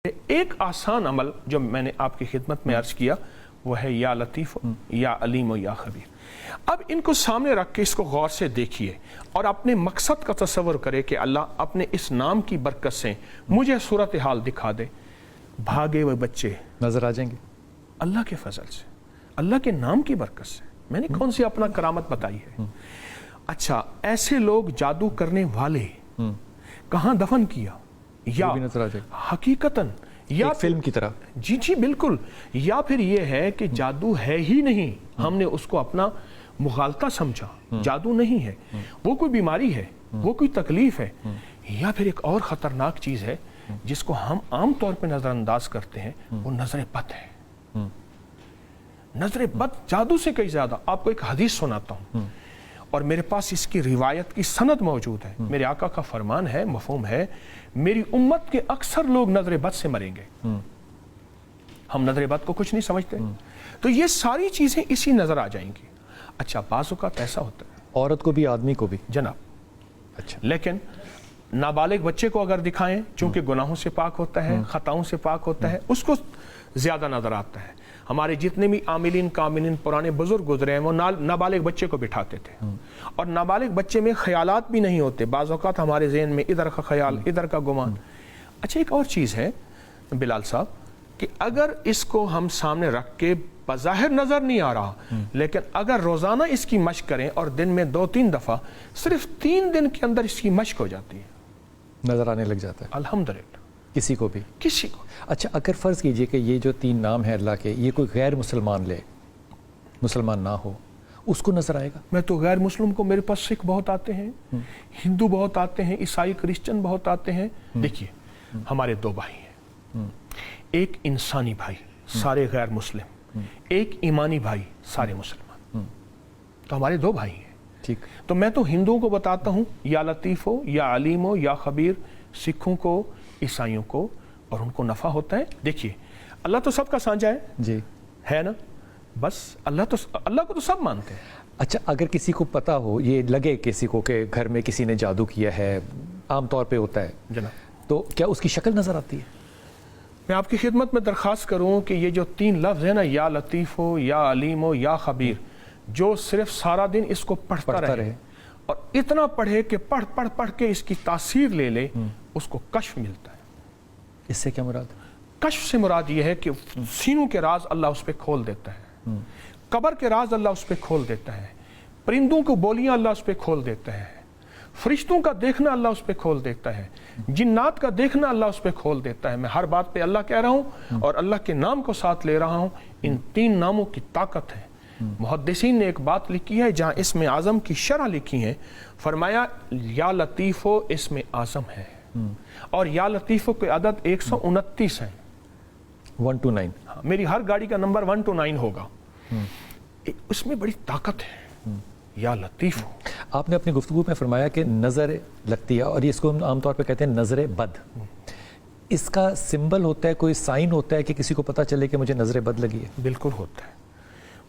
ایک آسان عمل جو میں نے آپ کی خدمت میں عرض کیا وہ ہے یا لطیف یا علیم یا خبیر۔ اب ان کو سامنے رکھ کے اس کو غور سے دیکھیے اور اپنے مقصد کا تصور کرے کہ اللہ اپنے اس نام کی برکت سے مجھے صورتحال دکھا دے۔ بھاگے ہوئے بچے نظر آ جائیں گے اللہ کے فضل سے، اللہ کے نام کی برکت سے۔ میں نے کون سی اپنا کرامت بتائی ہے؟ اچھا، ایسے لوگ جادو کرنے والے کہاں دفن کیا؟ یا حقیقتاً یا ایک فلم کی طرح؟ جی بالکل۔ یا پھر یہ ہے کہ جادو ہے ہی نہیں، ہم نے اس کو اپنا مغالطہ سمجھا، جادو نہیں ہے، وہ کوئی بیماری ہے، وہ کوئی تکلیف ہے۔ یا پھر ایک اور خطرناک چیز ہے جس کو ہم عام طور پہ نظر انداز کرتے ہیں، وہ نظر بد ہے۔ نظر بد جادو سے کئی زیادہ۔ آپ کو ایک حدیث سناتا ہوں اور میرے پاس اس کی روایت کی سند موجود ہے۔ میرے آقا کا فرمان ہے، مفہوم ہے، میری امت کے اکثر لوگ نظر بد سے مریں گے۔ ہم نظر بد کو کچھ نہیں سمجھتے، تو یہ ساری چیزیں اسی نظر آ جائیں گی۔ اچھا، بعض اوقات ایسا ہوتا ہے عورت کو بھی آدمی کو بھی جناب، اچھا، لیکن نابالغ بچے کو اگر دکھائیں، چونکہ گناہوں سے پاک ہوتا ہے، خطاؤں سے پاک ہوتا ہے، اس کو زیادہ نظر آتا ہے۔ ہمارے جتنے بھی عاملین کاملین پرانے بزرگ گزرے ہیں وہ نابالغ بچے کو بٹھاتے تھے، اور نابالغ بچے میں خیالات بھی نہیں ہوتے، بعض اوقات ہمارے ذہن میں ادھر کا خیال ادھر کا گمان۔ اچھا، ایک اور چیز ہے بلال صاحب کہ اگر اس کو ہم سامنے رکھ کے بظاہر نظر نہیں آ رہا، لیکن اگر روزانہ اس کی مشق کریں اور دن میں 2-3 دفعہ، صرف 3 دن کے اندر اس کی مشق ہو جاتی ہے، نظر آنے لگ جاتا ہے الحمدللہ کسی کو بھی، کسی کو۔ اچھا، اگر فرض کیجئے کہ یہ جو 3 نام ہیں اللہ کے، یہ کوئی غیر مسلمان لے، مسلمان نہ ہو، اس کو نظر آئے گا؟ میں تو غیر مسلم کو، میرے پاس سکھ بہت آتے ہیں، ہندو بہت آتے ہیں، عیسائی کرسچن بہت آتے ہیں۔ دیکھیے، ہمارے 2 بھائی ہیں، ایک انسانی بھائی سارے غیر مسلم، ایک ایمانی بھائی سارے مسلمان، تو ہمارے 2 بھائی ہیں۔ ٹھیک، تو میں تو ہندوؤں کو بتاتا ہوں یا لطیف ہو یا علیم ہو یا خبیر، سکھوں کو، عیسائیوں کو، اور ان کو نفع ہوتا ہے۔ دیکھیے، اللہ تو سب کا سانجا ہے جی، ہے نا، بس اللہ کو تو سب مانتے ہیں۔ اچھا، اگر کسی کو پتا ہو، یہ لگے کسی کو کہ گھر میں کسی نے جادو کیا ہے، عام طور پہ ہوتا ہے جناب، تو کیا اس کی شکل نظر آتی ہے؟ میں آپ کی خدمت میں درخواست کروں کہ یہ جو 3 لفظ ہیں نا، یا لطیف ہو یا علیم ہو یا خبیر، جو صرف سارا دن اس کو پڑھتا رہے اور اتنا پڑھے کہ پڑھ کے اس کی تاثیر لے لے، اس کو کشف ملتا ہے۔ اس سے کیا مراد؟ کشف سے مراد یہ ہے کہ سینوں کے راز اللہ اس پہ کھول دیتا ہے، قبر کے راز اللہ اس پہ کھول دیتا ہے، پرندوں کو بولیاں اللہ اس پہ کھول دیتا ہے، فرشتوں کا دیکھنا اللہ اس پہ کھول دیتا ہے، جنات کا دیکھنا اللہ اس پہ کھول دیتا ہے۔ میں ہر بات پہ اللہ کہہ رہا ہوں اور اللہ کے نام کو ساتھ لے رہا ہوں۔ ان 3 ناموں کی طاقت ہے۔ محدثین نے ایک بات لکھی ہے جہاں اسم اعظم کی شرح لکھی ہے، فرمایا یا لطیف ہو اسم اعظم ہے، اور یا لطیفوں کے عدد 129 ہیں، 1 to 9۔ میری ہر گاڑی کا نمبر 1 to 9 ہوگا۔ اس میں بڑی طاقت ہے، یا لطیف ہو۔ آپ نے اپنی گفتگو میں فرمایا کہ نظر لگتی ہے، اور اس کو ہم عام طور پہ کہتے ہیں نظر بد۔ اس کا سمبل ہوتا ہے، کوئی سائن ہوتا ہے کہ کسی کو پتہ چلے کہ مجھے نظر بد لگی ہے؟ بالکل ہوتا ہے۔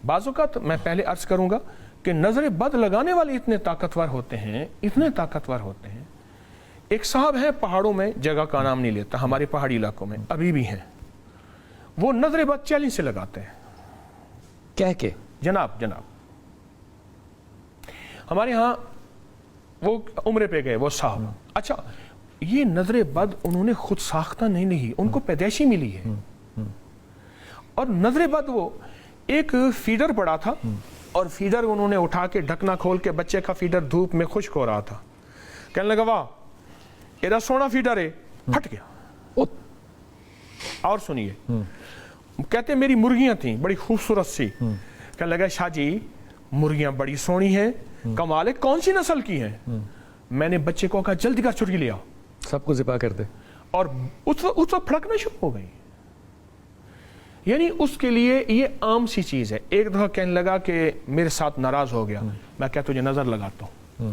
بعض اوقات میں پہلے عرض کروں گا کہ نظر بد لگانے والے اتنے طاقتور ہوتے ہیں، اتنے طاقتور ہوتے ہیں۔ ایک صاحب ہے پہاڑوں میں، جگہ کا نام نہیں لیتا، ہمارے پہاڑی علاقوں میں ابھی بھی ہیں، وہ نظر بد چیلنج سے لگاتے ہیں، کہہ کے جناب ہمارے ہاں وہ عمرے پہ گئے وہ صاحب۔ اچھا، یہ نظر بد انہوں نے خود ساختہ نہیں لی، ان کو پیدائشی ملی ہے۔ اور نظر بد، وہ ایک فیڈر پڑا تھا اور فیڈر انہوں نے اٹھا کے ڈھکنا کھول کے، بچے کا فیڈر دھوپ میں خشک ہو رہا تھا، کہنے لگا واہ ایڈا سونا فیڈر ہے، پھٹ گیا۔ اور سنیے، کہتے میری مرغیاں تھیں بڑی خوبصورت سی، کہنے لگا شاہ جی مرغیاں بڑی سونی ہیں، کمال ہے، کون سی نسل کی ہیں؟ میں نے بچے کو کہا جلدی کا چرکی لیا، سب کو ذبح کر دے، اور اس وقت پھڑکنا شروع ہو گئی۔ یعنی اس کے لیے یہ عام سی چیز ہے۔ ایک دفعہ کہنے لگا کہ میرے ساتھ ناراض ہو گیا، میں کہا تجھے نظر لگاتا ہوں۔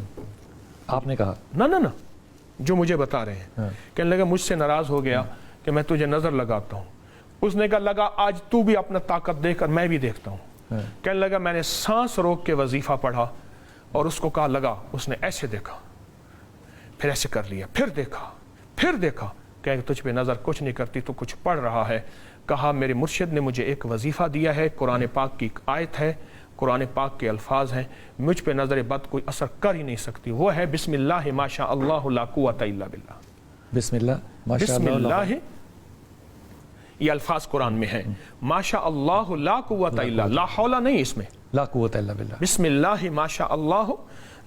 آپ نے کہا نہ جو مجھے بتا رہے ہیں، کہنے لگا مجھ سے ناراض ہو گیا کہ میں تجھے نظر لگاتا ہوں۔ اس نے کہا لگا آج تو بھی اپنا طاقت دیکھ کر میں بھی دیکھتا ہوں۔ کہنے لگا میں نے سانس روک کے وظیفہ پڑھا اور اس کو کہا لگا، اس نے ایسے دیکھا، پھر ایسے کر لیا، پھر دیکھا، کہ تجھ پہ نظر کچھ نہیں کرتی، تو کچھ پڑھ رہا ہے. کہا میرے مرشد نے مجھے ایک وظیفہ دیا ہے، قرآن پاک کی ایک آیت ہے، قرآن پاک کے الفاظ ہیں، مجھ پہ نظر بد کوئی اثر کر ہی نہیں سکتی. وہ ہے بسم اللہ ما شاء اللہ لا قوت الا باللہ. بسم اللہ ماشاء بسم اللہ اللہ یہ الفاظ قرآن میں ہیں. ما شاء اللہ لا قوت الا، لا حول نہیں اس میں، لا قوت الا باللہ. بسم اللہ ما شاء اللہ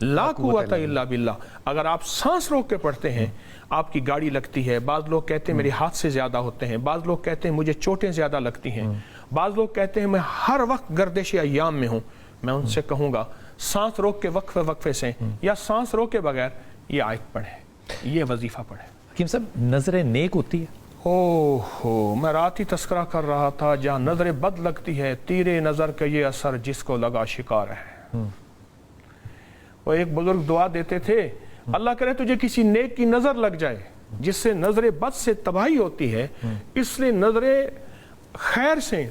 لا قوت الا باللہ. اگر آپ سانس روک کے پڑھتے ہیں، آپ کی گاڑی لگتی ہے، بعض لوگ کہتے ہیں میرے ہاتھ سے زیادہ ہوتے ہیں، بعض لوگ کہتے ہیں مجھے چوٹیں زیادہ لگتی ہیں، بعض لوگ کہتے ہیں میں ہر وقت گردش ایام میں ہوں. میں ان سے کہوں گا سانس روک کے وقفے وقفے سے یا سانس روک کے بغیر یہ آیت پڑھیں، یہ وظیفہ پڑھیں. حکیم صاحب نظر نیک ہوتی ہے؟ اوہ میں رات ہی تذکرہ کر رہا تھا، جہاں نظر بد لگتی ہے تیرے نظر کا یہ اثر جس کو لگا شکار ہے. وہ ایک بزرگ دعا دیتے تھے، اللہ کرے تجھے کسی نیک کی نظر لگ جائے جس سے نظر بد سے تباہی ہوتی ہے، اس لیے نظر خیر سے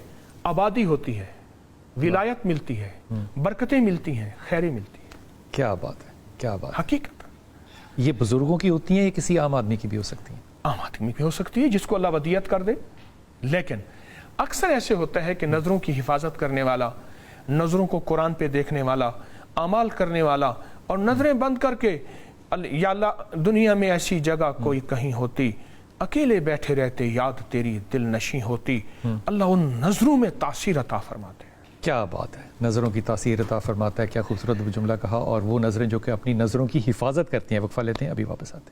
آبادی ہوتی ہے، ولایت ملتی ہے، برکتیں ملتی ہیں، خیریں ملتی ہیں. کیا بات ہے، کیا بات. حقیقت یہ بزرگوں کی ہوتی ہیں یا کسی عام آدمی کی بھی ہو سکتی ہیں؟ عام آدمی بھی ہو سکتی ہے جس کو اللہ ودیت کر دے. لیکن اکثر ایسے ہوتا ہے کہ نظروں کی حفاظت کرنے والا، نظروں کو قرآن پہ دیکھنے والا، اعمال کرنے والا، اور نظریں بند کر کے یا اللہ دنیا میں ایسی جگہ کوئی کہیں ہوتی، اکیلے بیٹھے رہتے یاد تیری دل نشیں ہوتی. اللہ ان نظروں میں تاثیر عطا فرماتے ہیں. کیا بات ہے، نظروں کی تاثیر عطا فرماتا ہے. کیا خوبصورت جملہ کہا. اور وہ نظریں جو کہ اپنی نظروں کی حفاظت کرتی ہیں. وقفہ لیتے ہیں، ابھی واپس آتے ہیں.